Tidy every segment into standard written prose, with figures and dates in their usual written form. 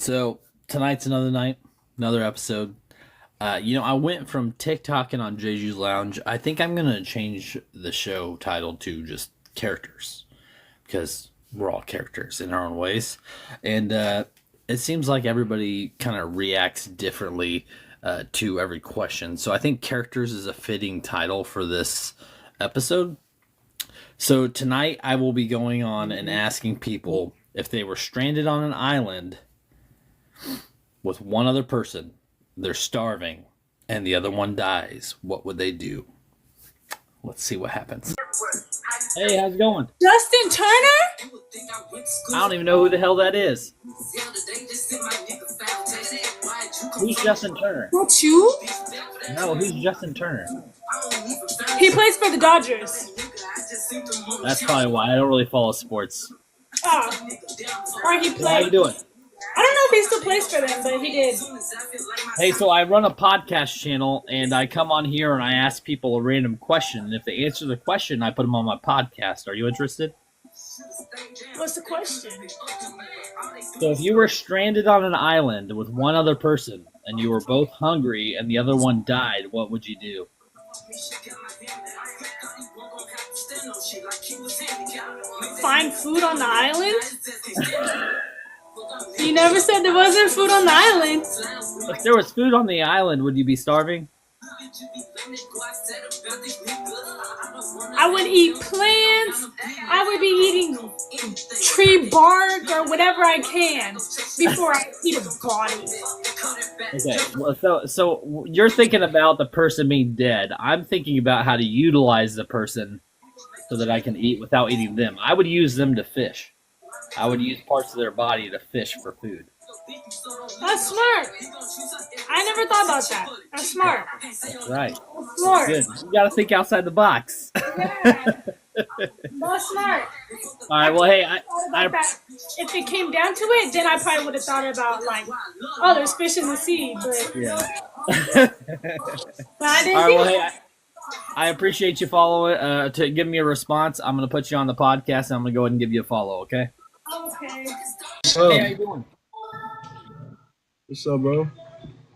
So tonight's another night, another episode. I went from TikToking on Jeju's Lounge. I think I'm gonna change the show title to just characters because we're all characters in our own ways, and it seems like everybody kind of reacts differently to every question. So I think characters is a fitting title for this episode. So tonight I will be going on and asking people if they were stranded on an island with one other person, they're starving, and the other one dies, what would they do? Let's see what happens. Hey, how's it going? Justin Turner? I don't even know who the hell that is. Who's Justin Turner? Not you? No, who's Justin Turner? He plays for the Dodgers. That's probably why I don't really follow sports. Oh. Or he How played. you doing? I don't know if he still plays for them, but he did. Hey, so I run a podcast channel, and I come on here and I ask people a random question. And if they answer the question, I put them on my podcast. Are you interested? What's the question? So if you were stranded on an island with one other person, and you were both hungry and the other one died, what would you do? Find food on the island? You never said there wasn't food on the island. If there was food on the island, would you be starving? I would eat plants. I would be eating tree bark or whatever I can before I eat a body. Okay, well, so you're thinking about the person being dead. I'm thinking about how to utilize the person so that I can eat without eating them. I would use them to fish. I would use parts of their body to fish for food. That's smart. I never thought about that. That's smart. That's right. That's smart. Good. You got to think outside the box. Yeah. That's smart. All right. Well, hey, If it came down to it, then I probably would have thought about like, oh, there's fish in the sea, but yeah. but I didn't All right. think Well, hey, I appreciate you following to give me a response. I'm going to put you on the podcast, and I'm going to go ahead and give you a follow. Okay. okay. Hey, how you doing? What's up, bro?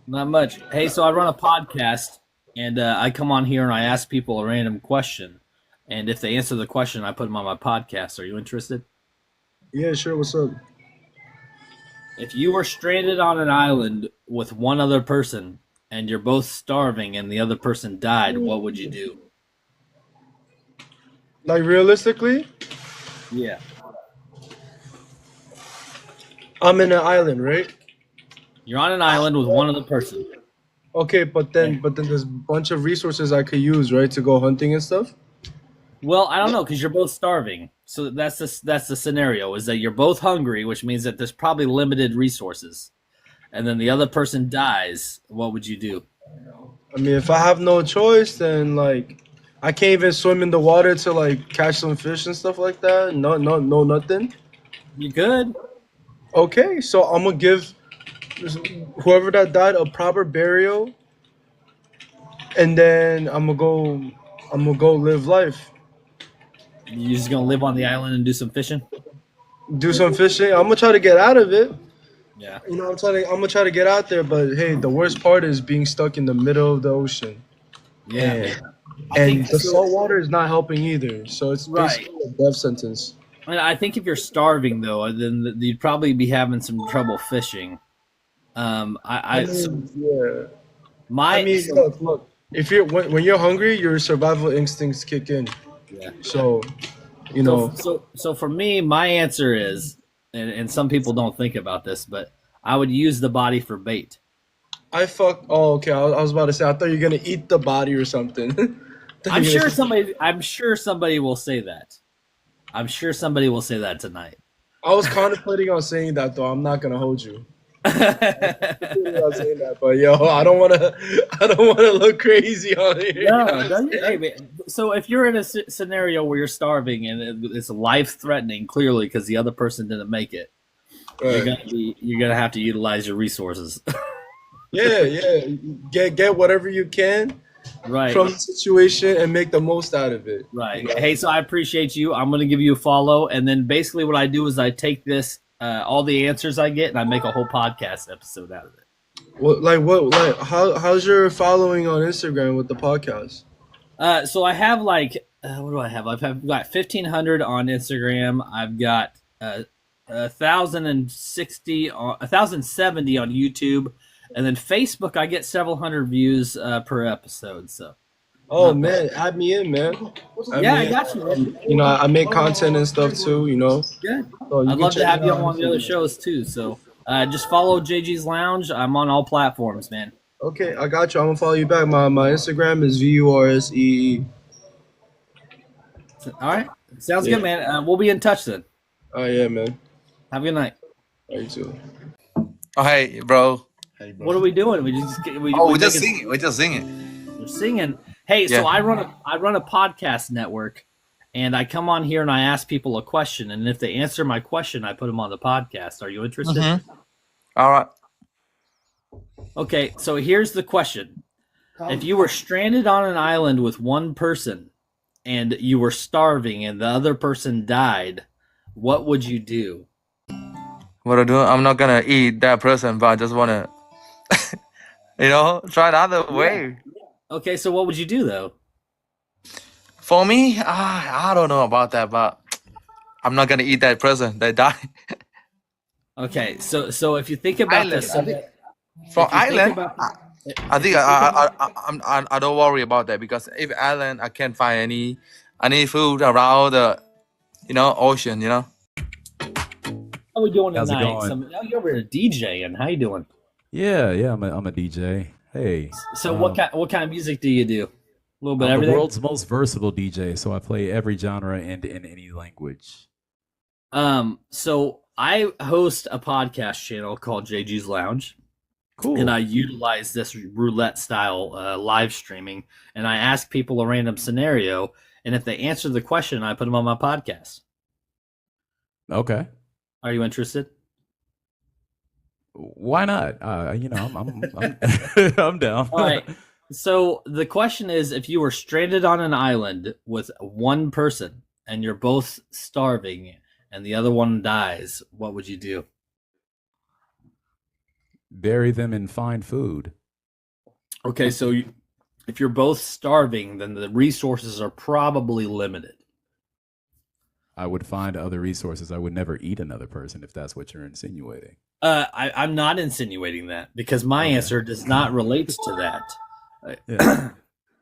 Not much. Hey, so I run a podcast, and I come on here and I ask people a random question, and if they answer the question, I put them on my podcast. Are you interested? Yeah, sure. What's up? If you were stranded on an island with one other person, and you're both starving, and the other person died, what would you do? Like realistically, Yeah. I'm in an island, right? You're on an island with one other person. Okay, but then there's a bunch of resources I could use, right, to go hunting and stuff. Well, I don't know, because you're both starving. So that's the scenario, is that you're both hungry, which means that there's probably limited resources. And then the other person dies. What would you do? I mean, if I have no choice, then like I can't even swim in the water to like catch some fish and stuff like that. No, nothing. You good? Okay, so I'm gonna give whoever that died a proper burial, and then I'm gonna go live life. You're just gonna live on the island and do some fishing? Do some fishing. I'm gonna try to get out of it. Yeah. You know, I'm gonna try to get out there, but hey, the worst part is being stuck in the middle of the ocean. Yeah. And the salt water is not helping either. So it's Right. basically a death sentence. And I think if you're starving though, then you'd probably be having some trouble fishing. Yeah. My I mean, look. If you're when you're hungry, your survival instincts kick in. yeah. So, you know, So for me, my answer is, and some people don't think about this, but I would use the body for bait. Oh, okay. I was about to say. I thought you were gonna eat the body or something. I'm sure somebody will say that. I'm sure somebody will say that tonight. I was contemplating on saying that though. I'm not gonna hold you. I'm not saying that, but yo, I don't wanna look crazy on here. No, hey, man, so if you're in a scenario where you're starving and it's life threatening, clearly because the other person didn't make it, Right. you're gonna have to utilize your resources. Yeah. Get whatever you can Right. from the situation and make the most out of it. Right. Hey, so I appreciate you. I'm going to give you a follow. And then basically what I do is I take this all the answers I get, and I make a whole podcast episode out of it. How's your following on Instagram with the podcast? So I have like what do I have? I've got 1,500 on Instagram. I've got 1,070 on YouTube, and then Facebook. I get several hundred views per episode. So. Oh man, add me in, man. I got you, man. You know, I make content and stuff too. You know. Good. So I'd love to have you on one of the other shows too. So just follow JG's Lounge. I'm on all platforms, man. Okay, I got you. I'm gonna follow you back. My Instagram is VURSEE. All right, sounds good, man. We'll be in touch then. Oh yeah, man. Have a good night. You too. Oh hey, bro. What are we doing? We're just singing. We're just singing. We're singing. Hey, so I run a podcast network, and I come on here and I ask people a question, and if they answer my question, I put them on the podcast. Are you interested? Mm-hmm. All right. Okay, so here's the question: if you were stranded on an island with one person, and you were starving, and the other person died, what would you do? What I do? I'm not gonna eat that person, but I just wanna, try the other way. Okay, so what would you do though? For me, I don't know about that, but I'm not gonna eat that person that died. Okay, so if you think about this, for island, I think I don't worry about that, because if island I can't find any food around the ocean. How are we doing How's it tonight? going? You're over a DJ, and how you doing? Yeah, I'm a DJ. Hey. So what kind of music do you do? A little bit I'm everything. the world's most versatile DJ, so I play every genre and in any language. So I host a podcast channel called JG's Lounge. Cool. And I utilize this roulette style live streaming, and I ask people a random scenario, and if they answer the question, I put them on my podcast. Okay. Are you interested? Why not? I'm I'm down. All right. So the question is, if you were stranded on an island with one person and you're both starving and the other one dies, what would you do? Bury them and find food. Okay, so if you're both starving, then the resources are probably limited. I would find other resources. I would never eat another person if that's what you're insinuating. I'm not insinuating that, because my answer does not relate to that. Yeah.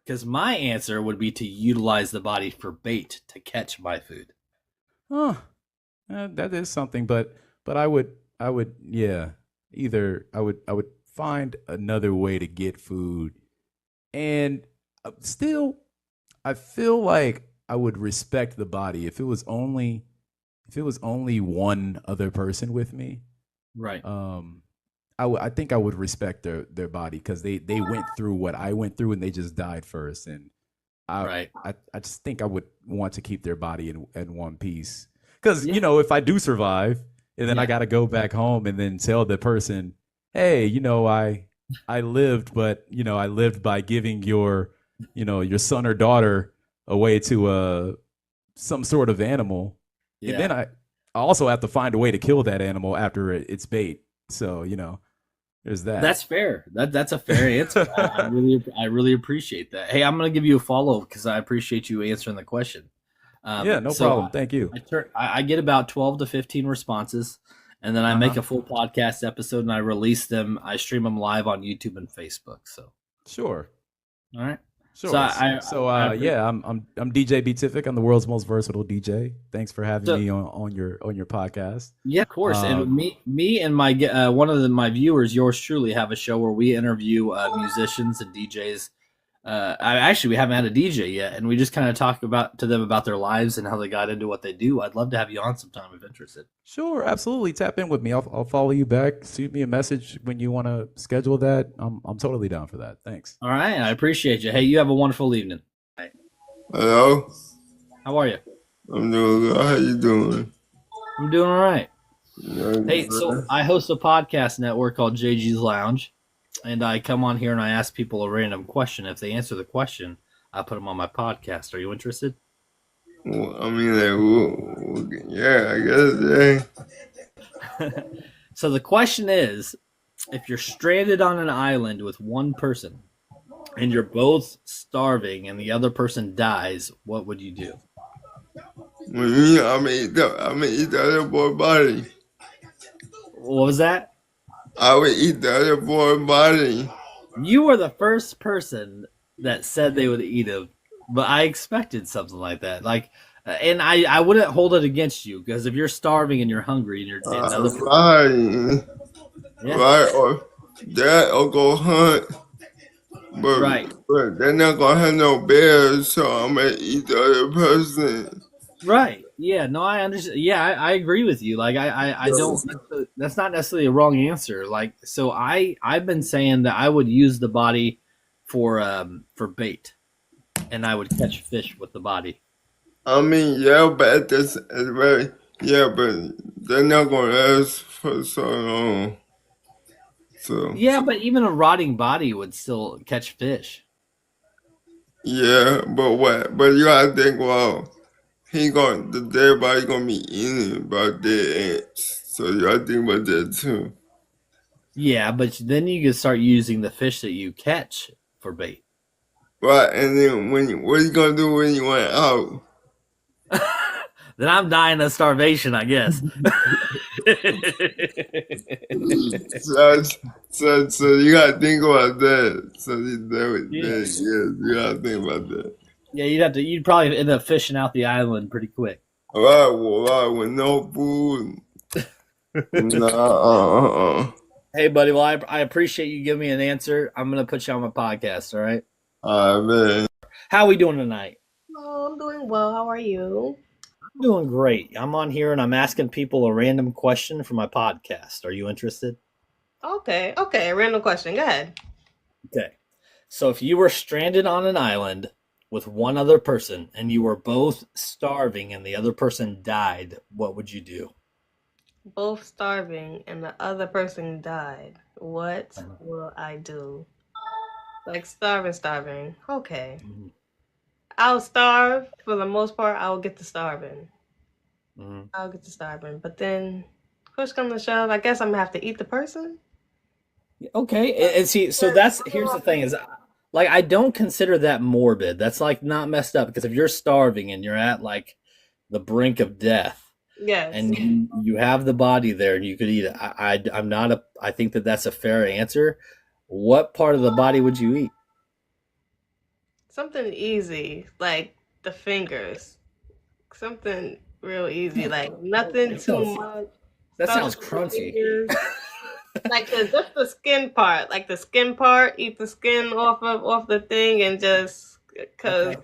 Because my answer would be to utilize the body for bait to catch my food. That is something, but I would either I would find another way to get food, and still I feel like I would respect the body if it was only one other person with me. Right. I think I would respect their body, because they went through what I went through and they just died first, and I just think I would want to keep their body in one piece, because if I do survive and then I got to go back home and then tell the person, hey, I lived, but I lived by giving your son or daughter away to some sort of animal, and then I also have to find a way to kill that animal after it's bait. So there's that. That's fair. That's a fair answer. I really appreciate that. Hey, I'm gonna give you a follow because I appreciate you answering the question. No problem. Thank you. I get about 12 to 15 responses, and then I make a full podcast episode and I release them. I stream them live on YouTube and Facebook. So sure. All right. Sure. So I'm DJ Beatific. I'm the world's most versatile DJ. Thanks for having me on your podcast. Yeah, of course. And me and my one of my viewers, yours truly, have a show where we interview musicians and DJs. We haven't had a DJ yet, and we just kind of talk to them about their lives and how they got into what they do. I'd love to have you on sometime if interested. Sure, absolutely. Tap in with me. I'll follow you back. Shoot me a message when you want to schedule that. I'm totally down for that. Thanks. All right, I appreciate you. Hey, you have a wonderful evening. Hello. How are you? I'm doing good. How you doing? I'm doing all right. Hey, so I host a podcast network called JG's Lounge. And I come on here and I ask people a random question. If they answer the question, I put them on my podcast. Are you interested? Well, I mean, yeah, I guess, yeah. So the question is, if you're stranded on an island with one person and you're both starving and the other person dies, what would you do? I'm gonna eat the other boy body. What was that? I would eat the other boy body. You were the first person that said they would eat him, but I expected something like that. Like, and I wouldn't hold it against you because if you're starving and you're hungry and you're another right, yeah. right, or that or go hunt. But, right. But they're not gonna have no bears, so I'm gonna eat the other person. Right. Yeah. No, I understand. Yeah, I agree with you. Like, I don't. That's not necessarily a wrong answer. Like, so I've been saying that I would use the body for bait, and I would catch fish with the body. I mean, yeah, but it's very yeah, but they're not gonna last for so long. So yeah, but even a rotting body would still catch fish. Yeah, but what? But you gotta think, well, the dead body gonna be eaten by dead ants. So you gotta think about that too. Yeah, but then you can start using the fish that you catch for bait. Right, and then what you gonna do when you went out? Then I'm dying of starvation, I guess. so you gotta think about that. So you gotta think about that. Yeah, you'd probably end up fishing out the island pretty quick. Right, with no food. Nah. Hey, buddy. Well, I appreciate you giving me an answer. I'm gonna put you on my podcast. All right. All right, man. How are we doing tonight? Oh, I'm doing well. How are you? I'm doing great. I'm on here and I'm asking people a random question for my podcast. Are you interested? Okay. Random question. Go ahead. Okay. So if you were stranded on an island with one other person and you were both starving and the other person died, what would you do? Both starving and the other person died. What will I do? Like starving. Okay. Mm-hmm. I'll starve for the most part. I'll get to starving. Mm-hmm. I'll get to starving. But then, push comes to shove, I guess I'm gonna have to eat the person. Okay. And see, so here's the thing is, like, I don't consider that morbid. That's like not messed up because if you're starving and you're at like the brink of death, yes, and you have the body there and you could eat it, I think that's a fair answer. What part of the body would you eat? something easy, like the fingers. Something real easy, like nothing too much. That sounds crunchy. Like just the skin part, eat the skin off the thing and just because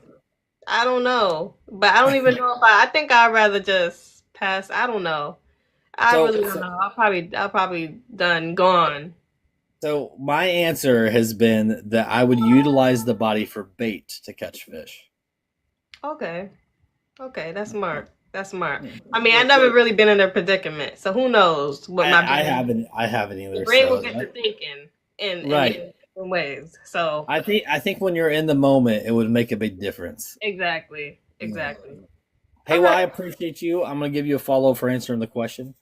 I don't know, but I don't even know if I think I'd rather just pass. I don't know. I really don't know. I'll probably gone. So my answer has been that I would utilize the body for bait to catch fish. Okay, that's smart. That's smart. I mean, I've never really been in a predicament, so who knows what my brain. I haven't either. The brain will get to thinking in different ways. So I think when you're in the moment, it would make a big difference. Exactly. Hey, well, I appreciate you. I'm gonna give you a follow for answering the question.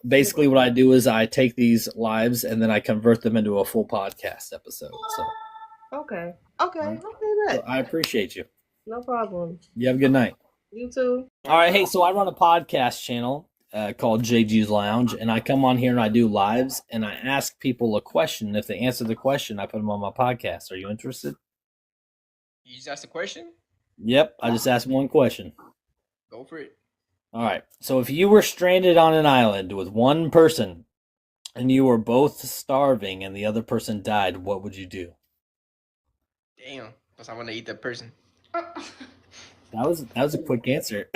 Basically, what I do is I take these lives and then I convert them into a full podcast episode. So okay. So I appreciate you. No problem. You have a good night. You too. All right. Hey, so I run a podcast channel called JG's Lounge, and I come on here and I do lives, and I ask people a question. If they answer the question, I put them on my podcast. Are you interested? You just asked a question? Yep. I just asked one question. Go for it. All right. So if you were stranded on an island with one person and you were both starving and the other person died, what would you do? Damn. Because I want to eat that person. That was a quick answer.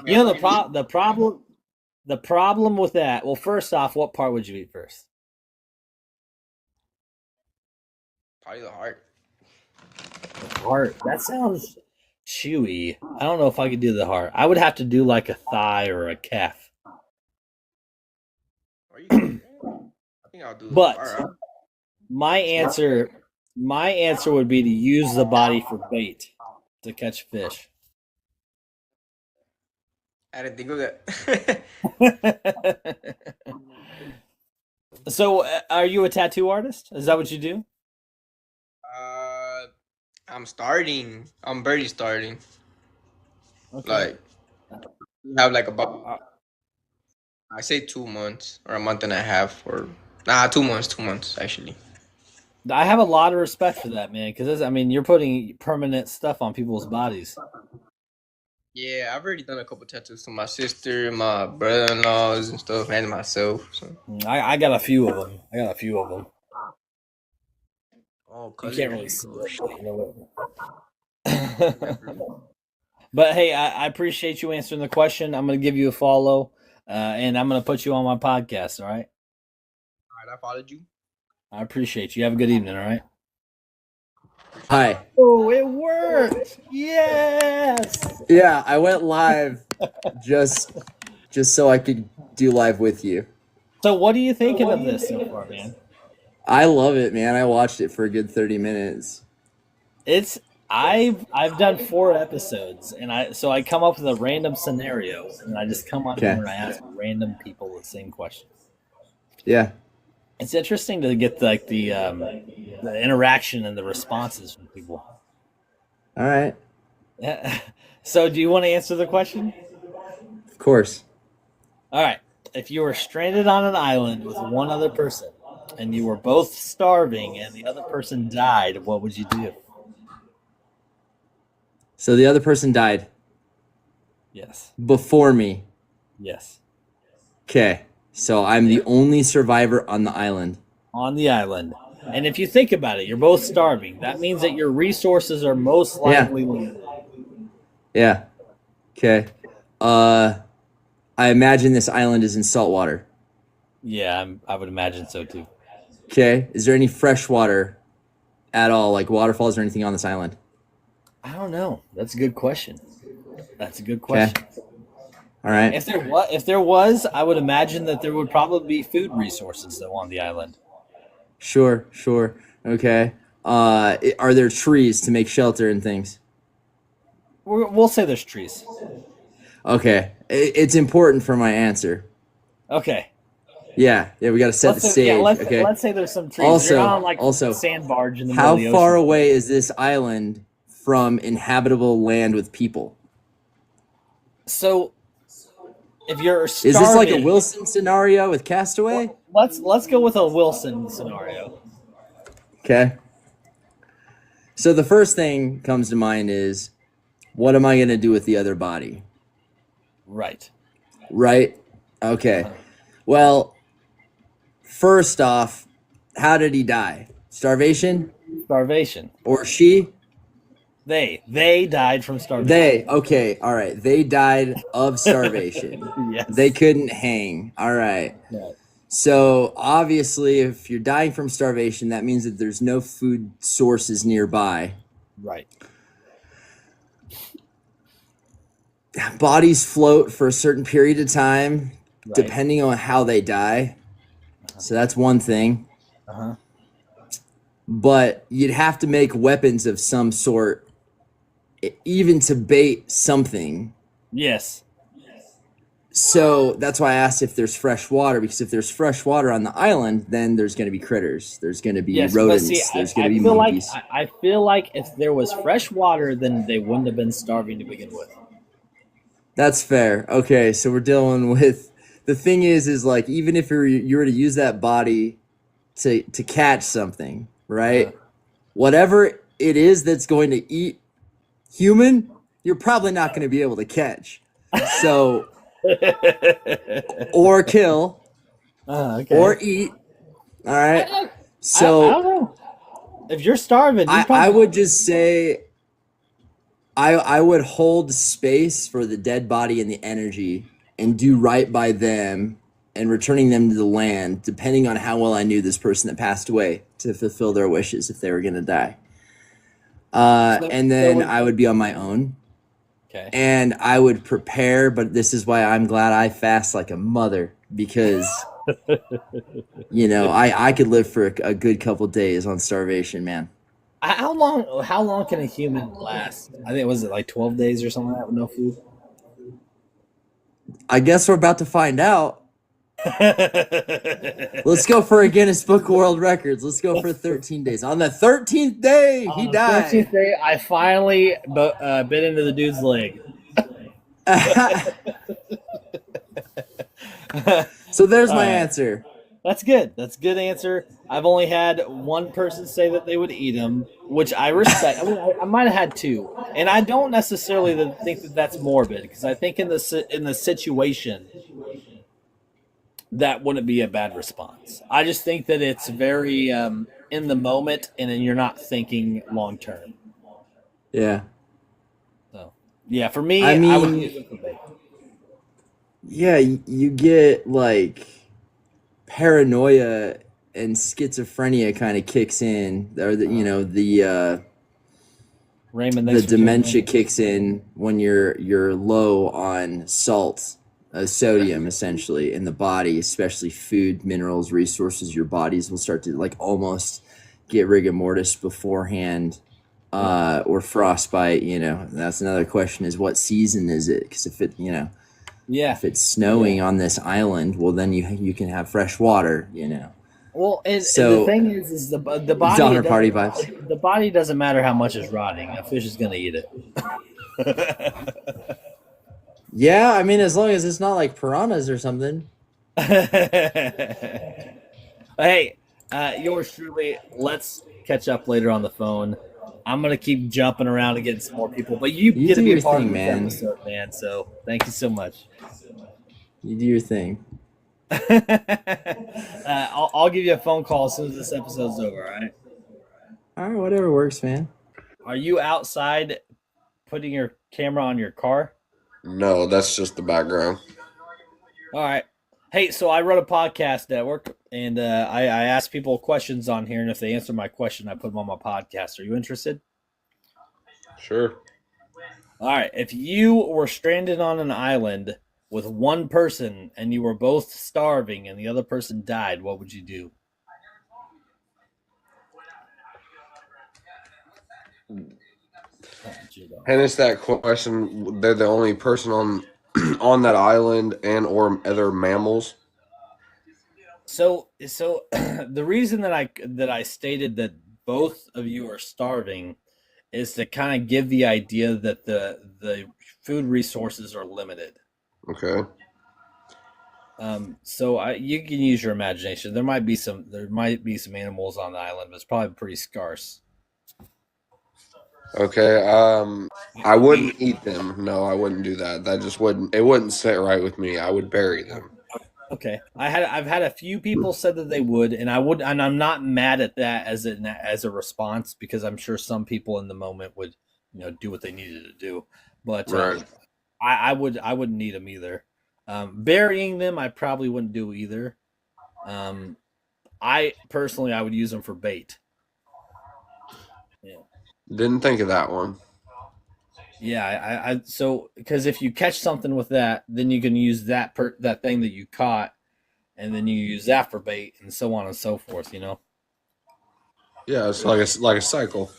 You know the problem with that. Well, first off, what part would you eat first? Probably the heart. The heart. That sounds chewy. I don't know if I could do the heart. I would have to do like a thigh or a calf. I think I'll do the heart. My answer would be to use the body for bait to catch fish. I didn't think of that. So, are you a tattoo artist? Is that what you do? I'm starting. I'm barely starting. Okay. Like, I have like about, I say 2 months or a month and a half, or 2 months actually. I have a lot of respect for that, man, because I mean, you're putting permanent stuff on people's bodies. Yeah, I've already done a couple tattoos to my sister, my brother-in-laws, and stuff, and myself. So. I got a few of them. Oh, you can't really see it. But hey, I appreciate you answering the question. I'm going to give you a follow, and I'm going to put you on my podcast, all right? All right, I followed you. I appreciate you. Have a good evening, all right? Hi. Oh, it worked. Yes. Yeah, I went live just so I could do live with you. So what are you thinking of this so far, man? I love it, man. I watched it for a good 30 minutes. I've done 4 episodes, and I come up with a random scenario, and I just come on here and I ask random people the same question. Yeah. It's interesting to get the interaction and the responses from people. All right. So, do you want to answer the question? Of course. All right. If you were stranded on an island with one other person, and you were both starving, and the other person died, what would you do? So the other person died. Yes. Before me. Yes. Okay. So I'm the only survivor on the island. On the island. And if you think about it, you're both starving. That means that your resources are most likely limited. Yeah. Okay. I imagine this island is in salt water. Yeah, I would imagine so too. Okay. Is there any fresh water at all, like waterfalls or anything on this island? I don't know. That's a good question. Okay. All right. If there was, I would imagine that there would probably be food resources though on the island. Sure. Okay. Are there trees to make shelter and things? We'll say there's trees. Okay. It's important for my answer. Okay. Yeah, we got to set the stage. Okay. Let's say there's some trees. You're on like also, a sand barge in the middle of the ocean. How far away is this island from inhabitable land with people? So, if you're starving, is this like a Wilson scenario with Castaway? Let's go with a Wilson scenario. Okay. So the first thing comes to mind is, what am I going to do with the other body? Right. Okay. Well, first off, how did he die? Starvation? Or she? They died from starvation. Okay, all right. They died of starvation. Yes. They couldn't hang. All right. Yeah. So obviously, if you're dying from starvation, that means that there's no food sources nearby. Right. Bodies float for a certain period of time, depending on how they die. So that's one thing. But you'd have to make weapons of some sort, even to bait something. Yes. So that's why I asked if there's fresh water, because if there's fresh water on the island, then there's going to be critters. There's going to be rodents. There's going to be monkeys. I feel like if there was fresh water, then they wouldn't have been starving to begin with. That's fair. Okay, so we're dealing with, the thing is like, even if you were to use that body to catch something, right? Whatever it is that's going to eat human, you're probably not going to be able to catch. So, or kill, or eat. All right. So I don't know. If you're starving, I would just say, I would hold space for the dead body and the energy and do right by them and returning them to the land, depending on how well I knew this person that passed away, to fulfill their wishes if they were going to die. And then I would be on my own. Okay. And I would prepare, but this is why I'm glad I fast like a mother, because, I could live for a good couple days on starvation, man. How long can a human last? I think, was it like 12 days or something like that with no food? I guess we're about to find out. Let's go for a Guinness Book of World Records. Let's go for 13 days. On the 13th day, he died. 13th day, I finally bit into the dude's leg. So there's my answer. That's good. That's a good answer. I've only had one person say that they would eat them, which I respect. I mean, I might have had two, and I don't necessarily think that that's morbid because I think in the situation that wouldn't be a bad response. I just think that it's very in the moment, and then you're not thinking long term. Yeah. So yeah, for me, I mean, I would use it for bait. Yeah, you get like paranoia and schizophrenia kind of kicks in, or the Raymond, the dementia kicks in when you're low on salt, sodium essentially in the body, especially food, minerals, resources. Your bodies will start to like almost get rigor mortis beforehand, or frostbite. That's another question: is what season is it? Because if if it's snowing on this island, well, then you can have fresh water. Well, and So- the thing is the body. Donner Party vibes. The body doesn't matter how much is rotting. A fish is going to eat it. Yeah, I mean, as long as it's not like piranhas or something. Hey, yours truly. Let's catch up later on the phone. I'm gonna keep jumping around and getting some more people, but you get to do be your a part thing, of this man. episode, man. So thank you so much. You do your thing. I'll give you a phone call as soon as this episode's over. All right. All right, whatever works, man. Are you outside putting your camera on your car? No, that's just the background. All right. Hey, so I run a podcast network, and I ask people questions on here, and if they answer my question, I put them on my podcast. Are you interested? Sure. All right. If you were stranded on an island with one person, and you were both starving, and the other person died, what would you do? Finish that question. They're the only person on on that island and or other mammals. So the reason that I stated that both of you are starving is to kind of give the idea that the food resources are limited. Okay. So you can use your imagination. There might be some animals on the island, but it's probably pretty scarce. Okay. I wouldn't eat them. No, I wouldn't do that. That just wouldn't. It wouldn't sit right with me. I would bury them. Okay, I've had a few people said that they would, and I'm not mad at that as a response because I'm sure some people in the moment would do what they needed to do, but Right. I wouldn't need them either. Burying them I probably wouldn't do either. I personally would use them for bait. Didn't think of that one. Yeah, so because if you catch something with that, then you can use that thing that you caught, and then you use that for bait, and so on and so forth. Yeah, it's like a cycle.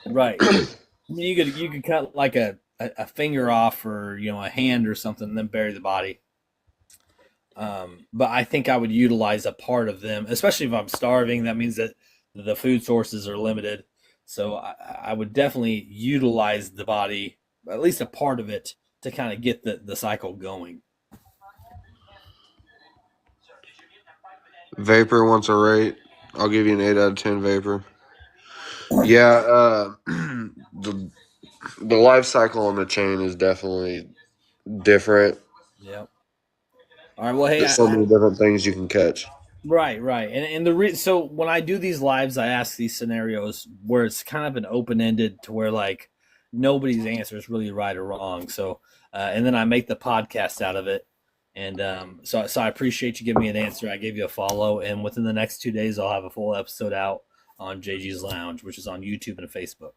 Right. I mean, you could cut like a finger off, or a hand or something, and then bury the body. But I think I would utilize a part of them, especially if I'm starving. That means that the food sources are limited. So I would definitely utilize the body, at least a part of it, to kind of get the cycle going. Vapor wants a rate. I'll give you an 8 out of 10 Vapor. Yeah, the life cycle on the chain is definitely different. Yep. All right. Well, hey, There's so many different things you can catch. Right, and so when I do these lives, I ask these scenarios where it's kind of an open ended to where like nobody's answer is really right or wrong. So and then I make the podcast out of it, and so I appreciate you giving me an answer. I gave you a follow, and within the next 2 days, I'll have a full episode out on JG's Lounge, which is on YouTube and Facebook.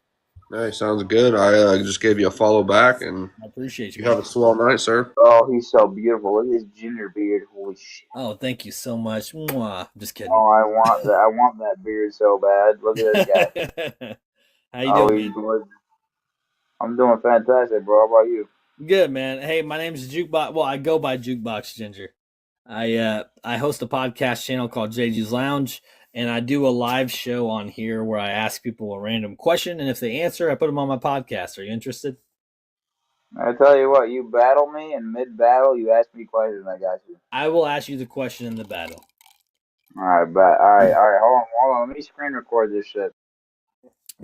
Hey, sounds good. I just gave you a follow back, and I appreciate you. You have a swell night, sir. Oh, he's so beautiful. Look at his ginger beard. Holy shit. Oh, thank you so much. Mwah. Just kidding. Oh, I want that. I want that beard so bad. Look at this guy. How you doing? He's gorgeous. I'm doing fantastic, bro. How about you? Good, man. Hey, my name's Jukebox. Well, I go by Jukebox Ginger. I host a podcast channel called JG's Lounge, and I do a live show on here where I ask people a random question, and if they answer, I put them on my podcast. Are you interested? I tell you what, you battle me, and mid-battle, you ask me questions, I got you. I will ask you the question in the battle. All right, but all right, hold on. Let me screen record this shit.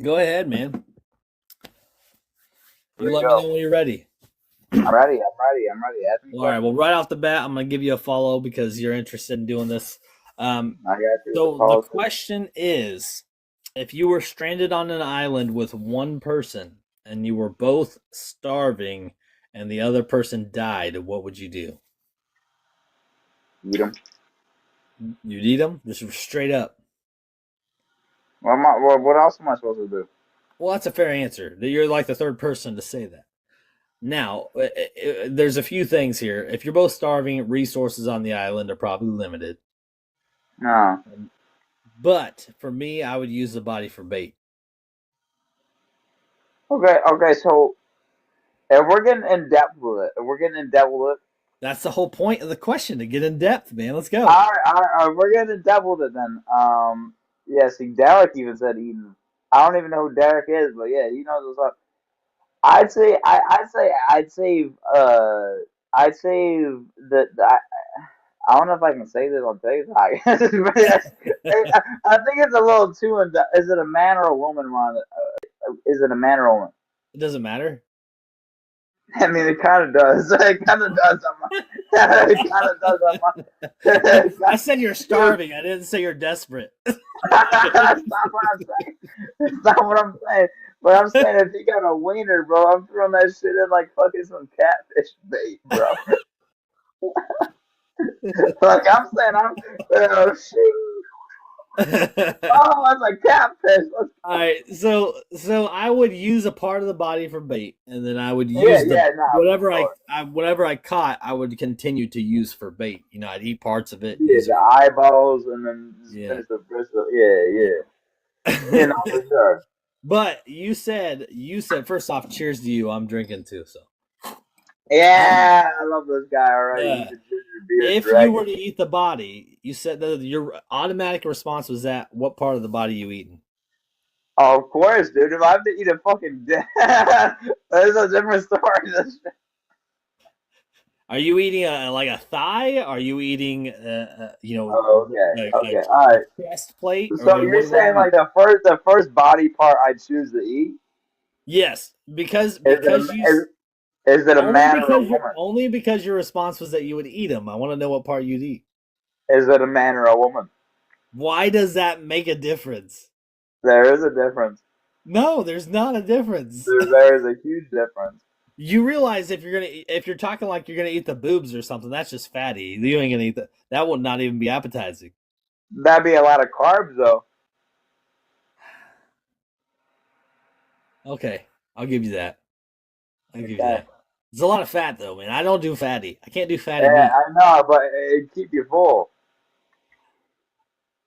Go ahead, man. You let me know when you're ready. I'm ready. Ask me All right. Well, right off the bat, I'm gonna give you a follow because you're interested in doing this. I got you. So the question is, if you were stranded on an island with one person and you were both starving and the other person died, what would you do? Eat them. You'd eat them? Just straight up. What else am I supposed to do? Well, that's a fair answer. You're like the third person to say that. Now, there's a few things here. If you're both starving, resources on the island are probably limited. No. But for me, I would use the body for bait. Okay. So, if we're getting in depth with it, that's the whole point of the question, to get in depth, man. Let's go. All right. We're getting in depth with it then. Yeah. See, Derek even said eating. I don't even know who Derek is, but yeah, he knows what's up. I'd save the. I don't know if I can say this on TikTok. I think it's a little too in depth. Is it a man or a woman, Ron? Is it a man or a woman? It doesn't matter. I mean, it kind of does. It kind of does. I said you're starving. I didn't say you're desperate. That's not what I'm saying. It's not what I'm saying. But I'm saying if you got a wiener, bro, I'm throwing that shit in like fucking some catfish bait, bro. Like I'm saying, it's like catfish. All right, so I would use a part of the body for bait, and then I would use whatever I caught. I would continue to use for bait. You know, I'd eat parts of it. Yeah, the eyeballs, and then finish the bristle. Yeah. You know, for sure. But you said first off, cheers to you. I'm drinking too, so. Yeah, I love this guy already. Yeah. If you were to eat the body, you said that your automatic response was that what part of the body you eating? Oh, of course, dude. If I have to eat a fucking there's a different story. Are you eating like a thigh? Are you eating all right, chest plate? So you're saying like the first body part I choose to eat? Yes, because is it a man or a woman? Only because your response was that you would eat them. I want to know what part you'd eat. Is it a man or a woman? Why does that make a difference? There is a difference. No, there's not a difference. There is a huge difference. You realize if you're talking like you're gonna eat the boobs or something, that's just fatty. You ain't gonna eat that. That would not even be appetizing. That'd be a lot of carbs, though. Okay, I'll give you that. There's a lot of fat though, man. I don't do fatty. I can't do fatty meat. I know, but it keep you full.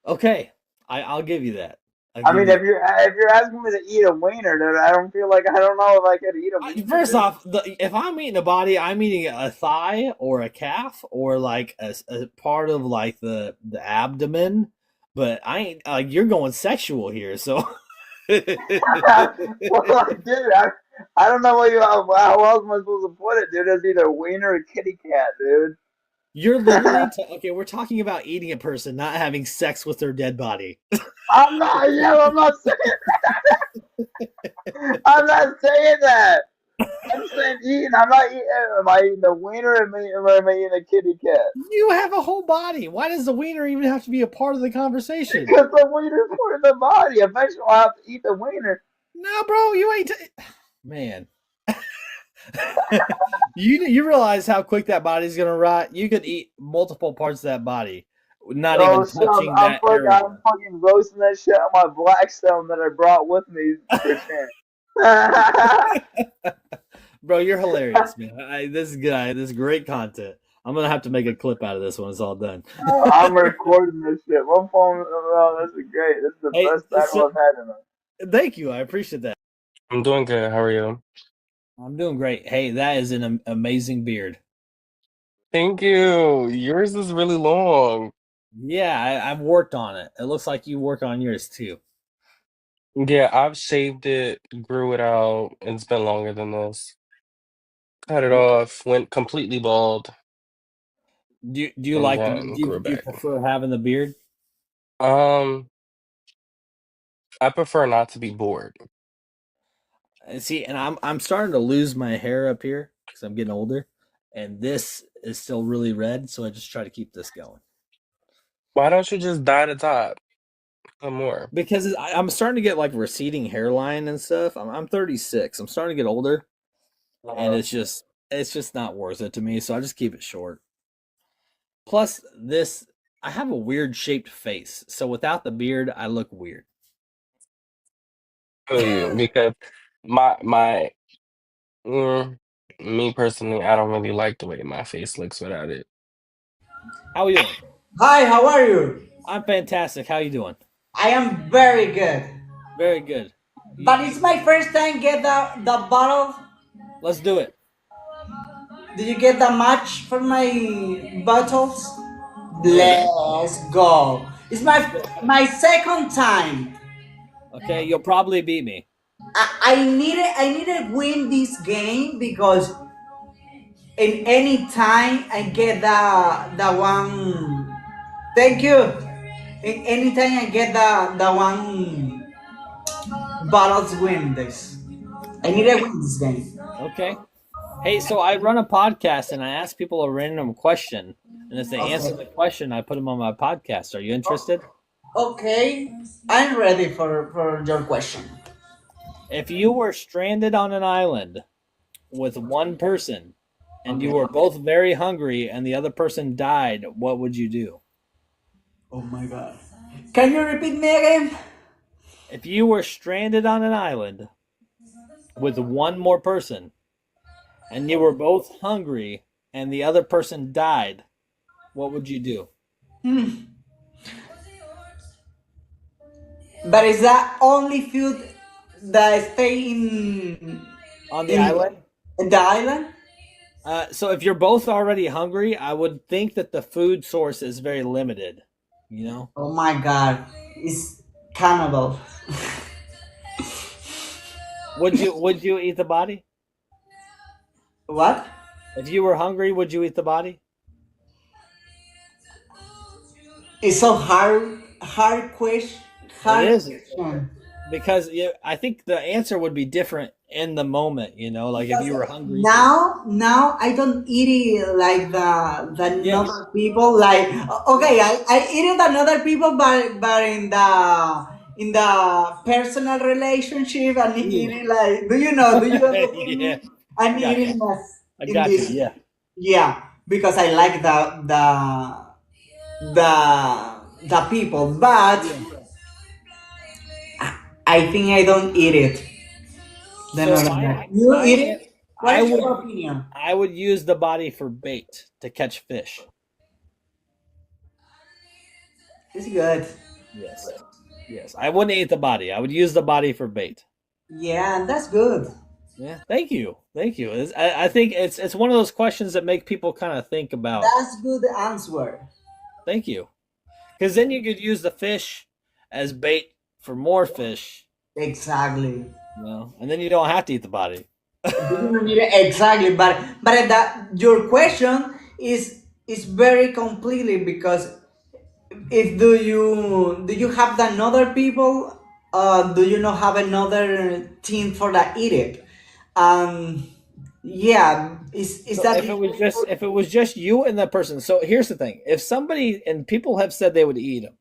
Okay, I'll give you that. I mean, if you're asking me to eat a wiener, then I don't know if I could eat a wiener. First off, if I'm eating a body, I'm eating a thigh or a calf or like a part of like the abdomen. But I ain't like you're going sexual here, so. Well, dude, I don't know how else am I supposed to put it, dude? It's either a wiener or a kitty cat, dude. You're literally okay. We're talking about eating a person, not having sex with their dead body. I'm not saying that. I'm not saying that. I'm saying eating. I'm not eating. Am I eating a wiener or am I eating a kitty cat? You have a whole body. Why does the wiener even have to be a part of the conversation? Because the wiener is part of the body. Eventually, I'll have to eat the wiener. No, bro, you ain't. Man. You realize how quick that body's gonna rot? You could eat multiple parts of that body, not even touching that area. I'm fucking roasting that shit on my Blackstone that I brought with me for chance. Bro, you're hilarious, man. This is great content. I'm gonna have to make a clip out of this when it's all done. I'm recording this shit. My phone. Oh, this is great. This is the best battle I've had in it. Thank you. I appreciate that. I'm doing good. How are you? I'm doing great. Hey, that is an amazing beard. Thank you. Yours is really long. Yeah, I've worked on it. It looks like you work on yours too. Yeah, I've shaved it, grew it out. It's been longer than this. Cut it off, went completely bald, Do you and like then grew it do you back. prefer having the beard? Um, I prefer not to be bored. See, and I'm starting to lose my hair up here because I'm getting older, and this is still really red. So I just try to keep this going Why don't you just dye the top? Some more. because I'm starting to get like receding hairline and stuff. I'm 36. I'm starting to get older, and it's just not worth it to me. So I just keep it short. Plus, this I have a weird shaped face, so without the beard, I look weird. Feel you because my me personally, I don't really like the way my face looks without it. How are you doing? Hi, how are you? I'm fantastic. How you doing? I am very good. Very good. But it's my first time get the bottle. Let's do it. Did you get the match for my bottles? Let's go. It's my second time. Okay, you'll probably beat me. I need to win this game because in any time I get the one. Thank you. In any time I get the one bottles win this. I need to win this game. Okay. Hey, so I run a podcast and I ask people a random question, and if they answer the question, I put them on my podcast. Are you interested? Okay, I'm ready for your question. If you were stranded on an island with one person and you were both very hungry and the other person died, what would you do? Oh my god. Can you repeat me again? If you were stranded on an island with one more person and you were both hungry and the other person died, what would you do? But is that only food that stay on the island? In the island? So if you're both already hungry, I would think that the food source is very limited. You know? Oh my god, it's cannibal. Would you eat the body? What? If you were hungry, would you eat the body? It's so hard question. Hard It is question. because I think the answer would be different in the moment. You know, like if you were hungry. Now I don't eat it like the other people. Like okay, I eat it than other people, but in the personal relationship and eating like do you understand? Yeah. I'm eating I got you. Yeah. Yeah, because I like the people, but I think I don't eat it. You eat it? What is your opinion? I would use the body for bait to catch fish. It's good. Yes. I wouldn't eat the body. I would use the body for bait. Yeah, that's good. Yeah. Thank you. I think it's one of those questions that make people kind of think about. That's good answer. Thank you. Because then you could use the fish as bait for more fish. Exactly. And then you don't have to eat the body. Exactly, but your question is very completely because if do you have another people? Do you not have another team for that eat it? Yeah, is So that if it was just you and that person? So here's the thing: if somebody and people have said they would eat them,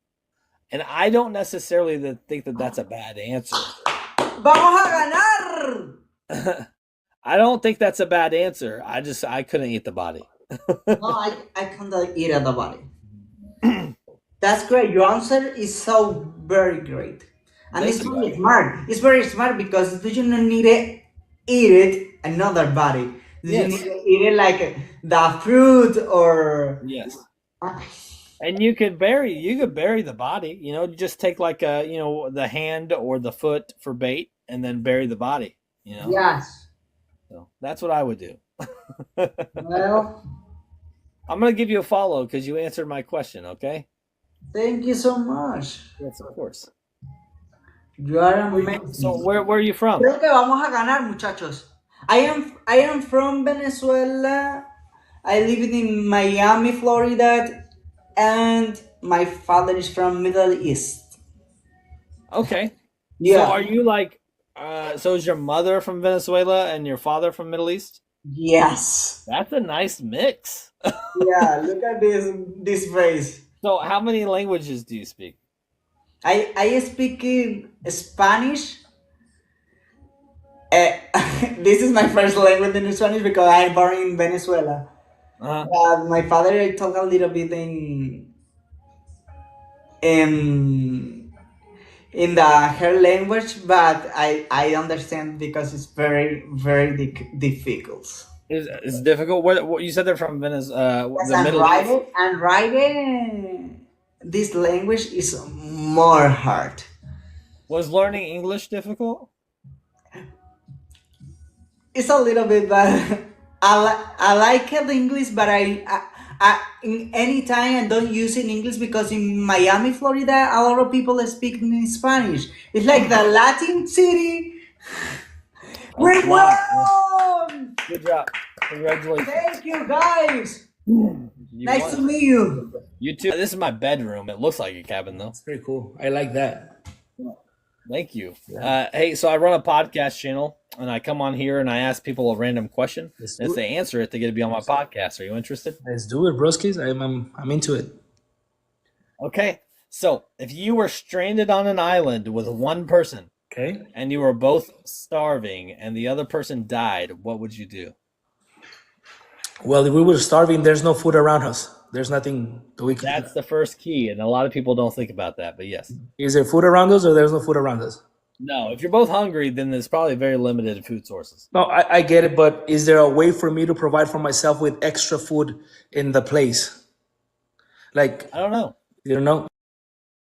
and I don't necessarily think that that's a bad answer. Vamos a ganar. I don't think that's a bad answer. I couldn't eat the body. No, I can't eat the body. That's great. Your answer is so very great, and it's very smart. It's very smart because do you not need to eat it another body? Do you need to eat it like the fruit or? Yes. And you could bury the body. You know, just take like the hand or the foot for bait, and then bury the body. You know. Yes. So that's what I would do. Well, I'm gonna give you a follow because you answered my question. Okay. thank you so much. Yes, of course. You are amazing. So where are you from? Creo que vamos a ganar, muchachos. I am from Venezuela. I live in Miami, Florida, and my father is from Middle East. Okay. Yeah. So are you like? So is your mother from Venezuela and your father from Middle East? Yes. That's a nice mix. Yeah. Look at this face. So how many languages do you speak? I speak Spanish. This is my first language in Spanish because I'm born in Venezuela. My father talk a little bit in the her language, but I understand because it's very difficult. It's difficult. What you said they're from Venezuela, Yes, the Middle East. and writing this language is more hard. Was learning English difficult? It's a little bit, but I like the English, but I in any time I don't use in English because in Miami, Florida, a lot of people speak in Spanish. It's like the Latin city. We won! Good job. Congratulations. Thank you, guys. You Nice won. to meet you. You too. This is my bedroom. It looks like a cabin though. It's very cool. I like that. Thank you. Hey, so I run a podcast channel, and I come on here and I ask people a random question. And if they answer it, they get to be on my podcast. Are you interested? Let's do it, broskis. I'm into it. Okay. So if you were stranded on an island with one person, okay, and you were both starving, and the other person died, what would you do? Well, if we were starving, there's no food around us. There's nothing that we can. That's the first key, and a lot of people don't think about that, but yes. Is there food around us or there's no food around us? No, if you're both hungry, then there's probably very limited food sources. No, I get it, but is there a way for me to provide for myself with extra food in the place? Like, I don't know. You don't know?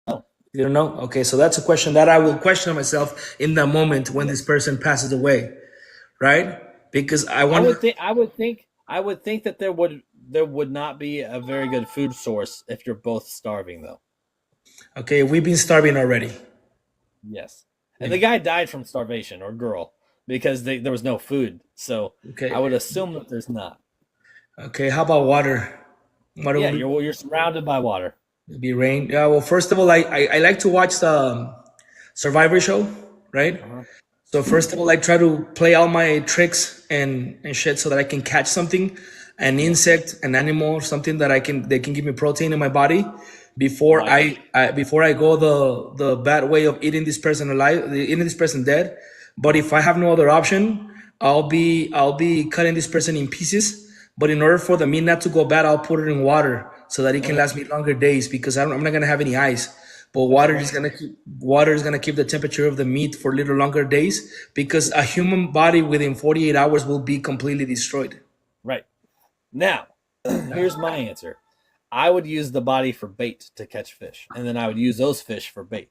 No. You don't know? Okay, so that's a question that I will question myself in the moment when this person passes away, right? Because I would think that there would not be a very good food source if you're both starving, though. Okay, we've been starving already. Yes. And the guy died from starvation, or girl, because there was no food. So okay. I would assume that there's not. Okay, how about water? Yeah, you're surrounded by water. It'd be rain. Yeah, well, first of all, I like to watch the Survivor show, right? So first of all, I try to play all my tricks and shit so that I can catch something, an insect, an animal, something that they can give me protein in my body before I go the bad way of eating this person alive, eating this person dead. But if I have no other option, I'll be cutting this person in pieces. But in order for the meat not to go bad, I'll put it in water so that it can last me longer days because I'm not gonna have any ice. But water is gonna keep the temperature of the meat for a little longer days because a human body within 48 hours will be completely destroyed. Right. Now, here's my answer. I would use the body for bait to catch fish, and then I would use those fish for bait.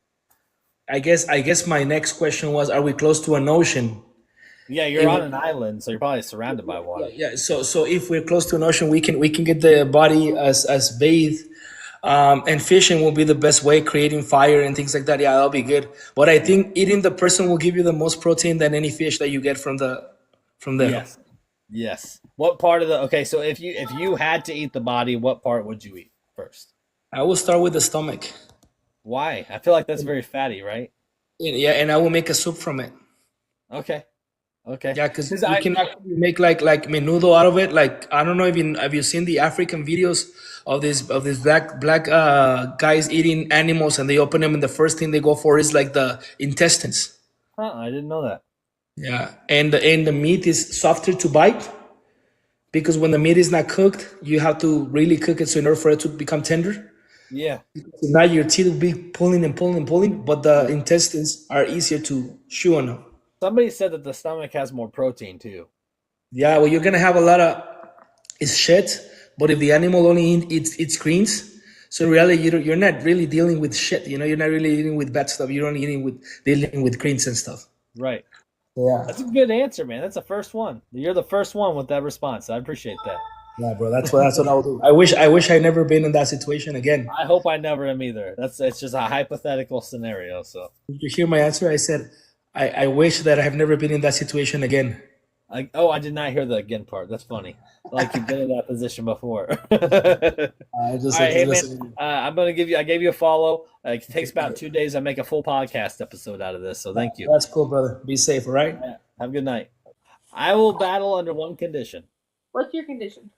I guess my next question was, are we close to an ocean? Yeah, you're on an island, so you're probably surrounded by water. Yeah. So if we're close to an ocean, we can get the body as bathe. And fishing will be the best way, creating fire and things like that. Yeah, that'll be good. But I think eating the person will give you the most protein than any fish that you get from there. Yes. What part of okay, so if you had to eat the body, what part would you eat first? I will start with the stomach. Why? I feel like that's very fatty, right? Yeah, and I will make a soup from it. Okay. Yeah, because you can actually make like menudo out of it. Like, I don't know if have you seen the African videos of these black guys eating animals, and they open them and the first thing they go for is like the intestines. I didn't know that. Yeah, and the meat is softer to bite because when the meat is not cooked, you have to really cook it in order for it to become tender. Yeah. So now your teeth will be pulling and pulling and pulling, but the intestines are easier to chew on them. Somebody said that the stomach has more protein too. Yeah, well, you're gonna have a lot of shit, but if the animal only eats greens, so really you're not really dealing with shit. You're not really dealing with bad stuff. You're only dealing with greens and stuff. Right. Yeah. That's a good answer, man. That's the first one. You're the first one with that response. I appreciate that. Yeah, bro. That's what I'll do. I wish I never been in that situation again. I hope I never am either. It's just a hypothetical scenario. So Did you hear my answer? I said, I wish that I have never been in that situation again. I did not hear the again part. That's funny. Like you've been in that position before. I just All right, hey man, I'm gonna give you. I gave you a follow. It takes about 2 days. I make a full podcast episode out of this. So thank you. That's cool, brother. Be safe, all right? Yeah, have a good night. I will battle under one condition. What's your condition?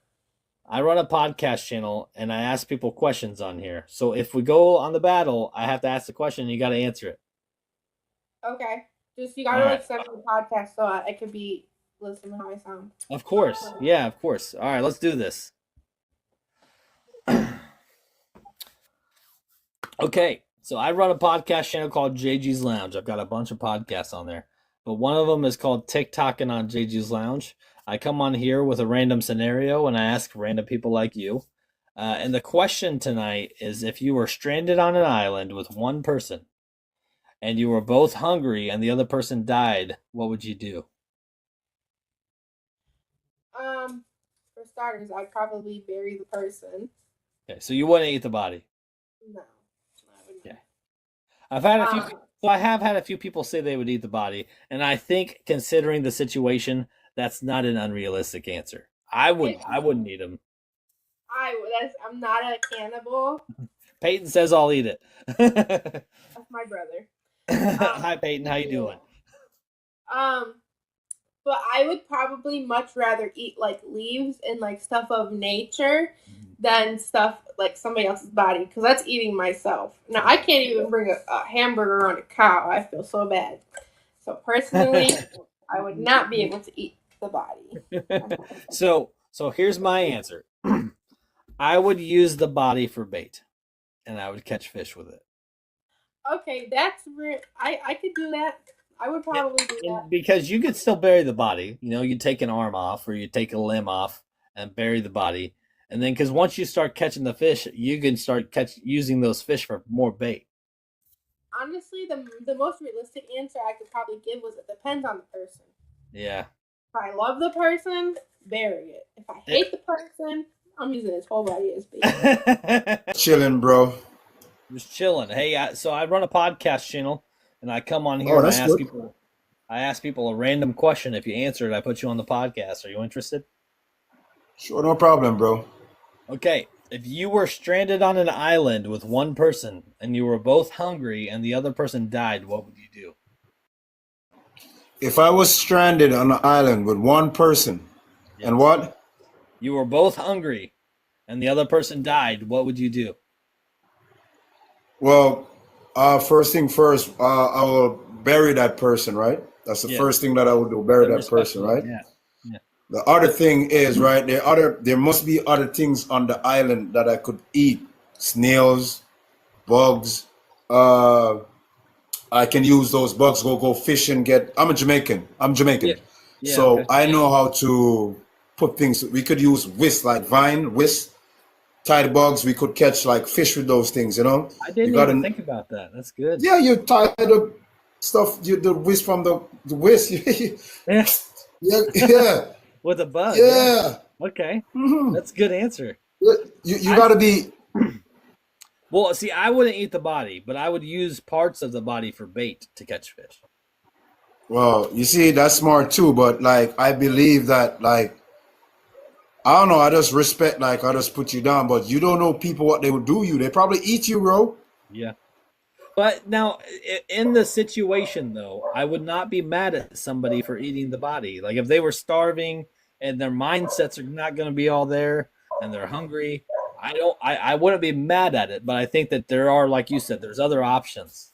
I run a podcast channel and I ask people questions on here. So if we go on the battle, I have to ask the question and you got to answer it. Okay. Just you gotta All like right. send me the podcast so I could be listening to how I sound. Of course. Yeah, of course. All right, let's do this. Okay, so I run a podcast channel called JG's Lounge. I've got a bunch of podcasts on there, but one of them is called TikToking on JG's Lounge. I come on here with a random scenario and I ask random people like you. And the question tonight is if you were stranded on an island with one person and you were both hungry and the other person died, what would you do? For starters, I'd probably bury the person. Okay, so you wouldn't eat the body. No. Yeah. I have had a few people say they would eat the body, and I think considering the situation, that's not an unrealistic answer. I wouldn't eat them. I'm not a cannibal. Peyton says I'll eat it. That's my brother. Hi Peyton, how you doing? But I would probably much rather eat like leaves and like stuff of nature than stuff like somebody else's body because that's eating myself. Now I can't even bring a hamburger on a cow. I feel so bad. So personally, I would not be able to eat the body. So here's my answer. I would use the body for bait, and I would catch fish with it. Okay, that's real. I could do that. I would probably do that. Because you could still bury the body. You know, you take an arm off or you take a limb off and bury the body. And then because once you start catching the fish, you can start using those fish for more bait. Honestly, the most realistic answer I could probably give was it depends on the person. Yeah. If I love the person, bury it. If I hate the person, I'm using his whole body as bait. Chilling, bro. Just chilling. Hey, so I run a podcast channel, and I come on here and I ask people a random question. If you answer it, I put you on the podcast. Are you interested? Sure, no problem, bro. Okay. If you were stranded on an island with one person, and you were both hungry, and the other person died, what would you do? If I was stranded on an island with one person, and what? You were both hungry, and the other person died, what would you do? Well, first thing first, I will bury that person, right? That's the first thing that I would do, bury that person, right? Yeah. The other thing is, right, there must be other things on the island that I could eat. Snails, bugs. I can use those bugs, go fishing, I'm Jamaican. Yeah, So okay. I know how to put things. We could use whisk, like vine, whisk, tie bugs. We could catch like fish with those things, you know? I didn't even think about that. That's good. Yeah, you tie the stuff, the whisk from the whisk. yeah. With a bug. Yeah. Okay. Mhm. That's a good answer. You got to be. Well, see, I wouldn't eat the body, but I would use parts of the body for bait to catch fish. Well, you see, that's smart too. But like, I believe that, like, I don't know. I just respect, like, I just put you down. But you don't know people what they would do you. They probably eat you, bro. Yeah. But now, in the situation, though, I would not be mad at somebody for eating the body. Like, if they were starving and their mindsets are not going to be all there and they're hungry, I wouldn't be mad at it. But I think that there are, like you said, there's other options.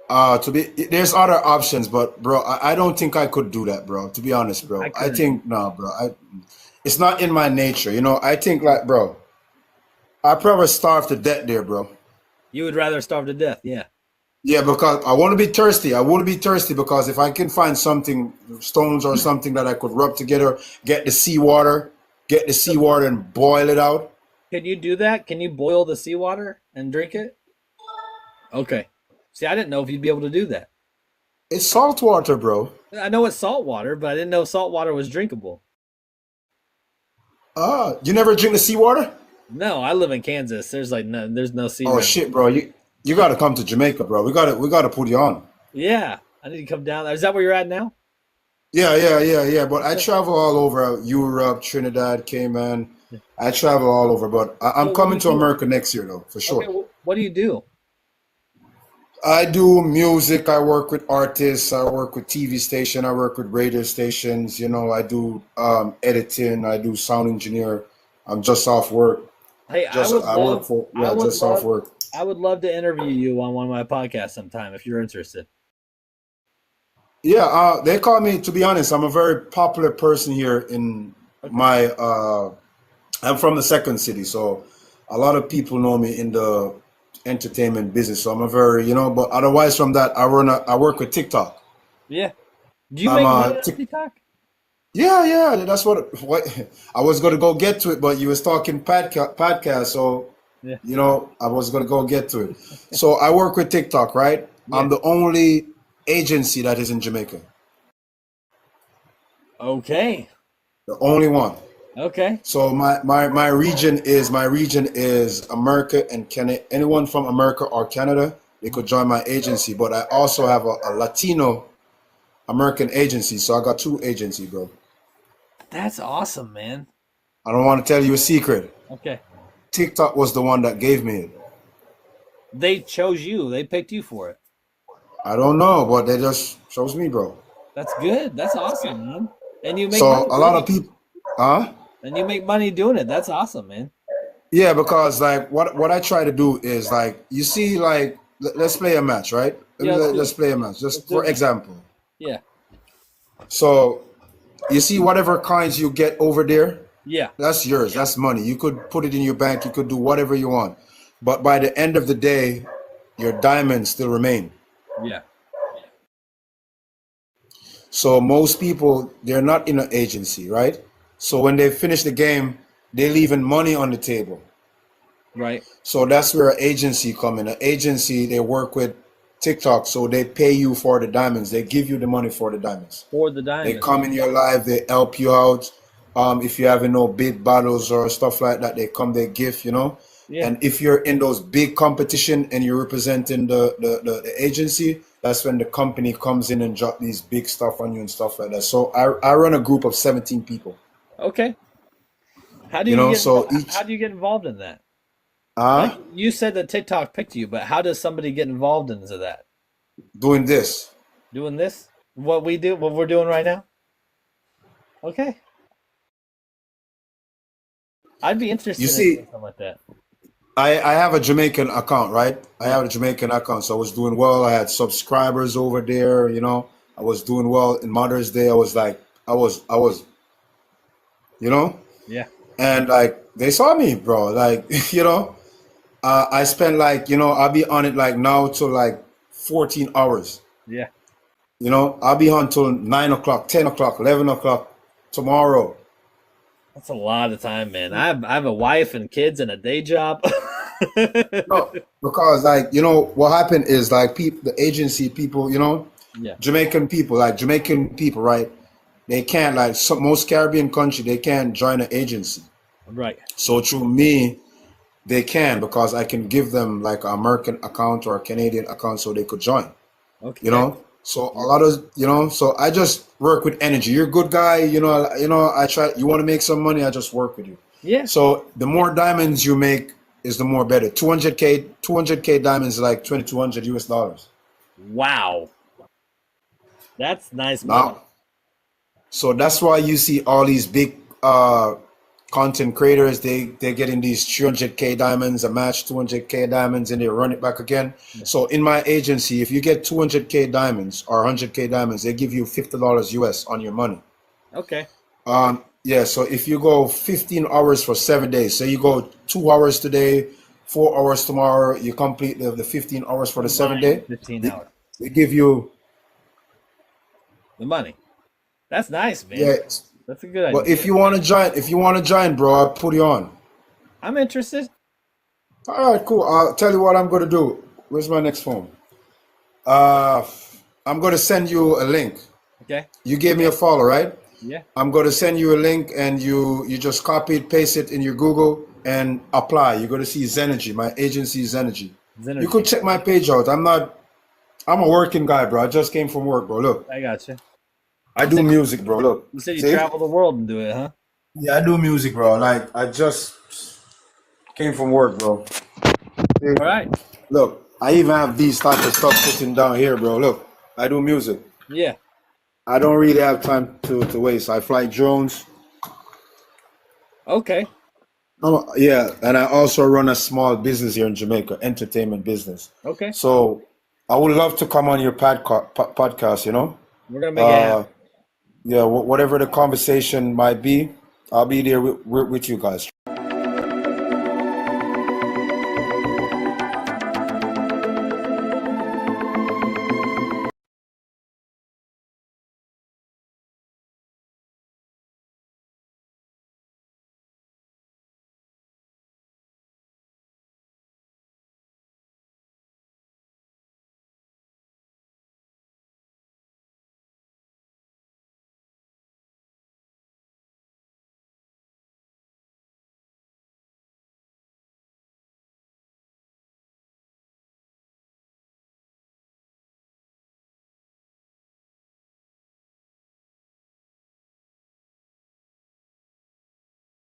There's other options, but bro, I don't think I could do that, bro. To be honest, bro, I think no, bro. It's not in my nature, you know. I think like, bro, I probably starve to death there, bro. You would rather starve to death, yeah. Yeah, because I want to be thirsty. I want to be thirsty because if I can find something, stones or something that I could rub together, get the seawater and boil it out. Can you do that? Can you boil the seawater and drink it? Okay. See, I didn't know if you'd be able to do that. It's salt water, bro. I know it's salt water, but I didn't know salt water was drinkable. You never drink the seawater? No, I live in Kansas. There's no sea. Oh shit, bro. You got to come to Jamaica, bro. We got to put you on. Yeah, I need to come down. Is that where you're at now? Yeah. But I travel all over Europe, Trinidad, Cayman. I travel all over, but I'm coming to America next year, though, for sure. Okay, what do you do? I do music. I work with artists. I work with TV station. I work with radio stations. You know, I do editing. I do sound engineer. I'm just off work. Hey, just off work. I would love to interview you on one of my podcasts sometime if you're interested. Yeah, they call me. To be honest, I'm a very popular person here in my. I'm from the second city, so a lot of people know me in the entertainment business. So I'm a very, but otherwise from that, I work with TikTok. Yeah. Do you make money on TikTok? Yeah. That's what I was going to go get to it, but you was talking podcast, so yeah. I was going to go get to it. So I work with TikTok, right? Yeah. I'm the only agency that is in Jamaica. Okay. The only one. Okay. So my region is America and Canada. Anyone from America or Canada, they could join my agency. But I also have a Latino American agency. So I got two agencies, bro. That's awesome, man. I don't want to tell you a secret. Okay. TikTok was the one that gave me it. They chose you. They picked you for it. I don't know, but they just chose me, bro. That's good. That's awesome, man. And you make so a lot of people, huh? And you make money doing it. That's awesome, man. Yeah, because like what I try to do is like you see like let's play a match, right? Let's play a match, just for example. Yeah. So you see whatever coins you get over there. Yeah. That's yours. That's money. You could put it in your bank. You could do whatever you want. But by the end of the day, your diamonds still remain. Yeah. So most people, they're not in an agency, right? So when they finish the game, they're leaving money on the table. Right. So that's where an agency come in. An agency, they work with TikTok, so they pay you for the diamonds. They give you the money for the diamonds. For the diamonds. They come in your life, they help you out. If you're having no big battles or stuff like that, they come, they gift, Yeah. And if you're in those big competition and you're representing the agency, that's when the company comes in and drop these big stuff on you and stuff like that. So I run a group of 17 people. Okay. How do you get involved in that? Like you said that TikTok picked you, but how does somebody get involved into that? Doing this. Doing this? What we're doing right now? Okay. I'd be interested in something like that. I have a Jamaican account, right? I have a Jamaican account, so I was doing well. I had subscribers over there, I was doing well. In Mother's Day, I was, Yeah. And like they saw me, bro. Like, I spent I'll be on it like now till like 14 hours. Yeah. I'll be on till 9 o'clock, 10 o'clock, 11 o'clock tomorrow. That's a lot of time, man. I have a wife and kids and a day job. No, because what happened is the agency people, Yeah. Jamaican people, right? They can't most Caribbean country, they can't join an agency. Right. So through me, they can, because I can give them like an American account or a Canadian account so they could join. Okay. So a lot of so I just work with energy. You're a good guy, I try. You want to make some money, I just work with you. Yeah. So the more diamonds you make is the more better. 200K diamonds is like $2,200 US. Wow. That's nice money. So that's why you see all these big content creators, they're getting these 300K diamonds a match, 200K diamonds, and they run it back again. Yeah. So in my agency, if you get 200K diamonds or 100K diamonds, they give you $50 US on your money. Okay. Yeah, so if you go 15 hours for 7 days, so you go 2 hours today, 4 hours tomorrow, you complete the 15 hours for the 7 day. 15 hours. They give you the money. That's nice, man. Yeah. That's a good idea. But if you want to join, bro, I'll put you on. I'm interested. All right, cool. I'll tell you what I'm going to do. Where's my next phone? I I'm gonna send you a link. Okay. You gave me a follow, right? Yeah. I'm gonna send you a link, and you just copy it, paste it in your Google, and apply. You're gonna see Zenergy, my agency Zenergy. You could check my page out. I'm a working guy, bro. I just came from work, bro. Look. I got you. I do music, bro. Look. You said you See? travel the world and do it, huh? Yeah, I do music, bro. Like, I just came from work, bro. All right. Look, I even have these type of stuff sitting down here, bro. Look, I do music. Yeah. I don't really have time to waste. I fly drones. Okay. Oh, yeah, and I also run a small business here in Jamaica, entertainment business. Okay. So I would love to come on your podcast, you know? We're going to make it happen. Yeah, whatever the conversation might be, I'll be there with you guys.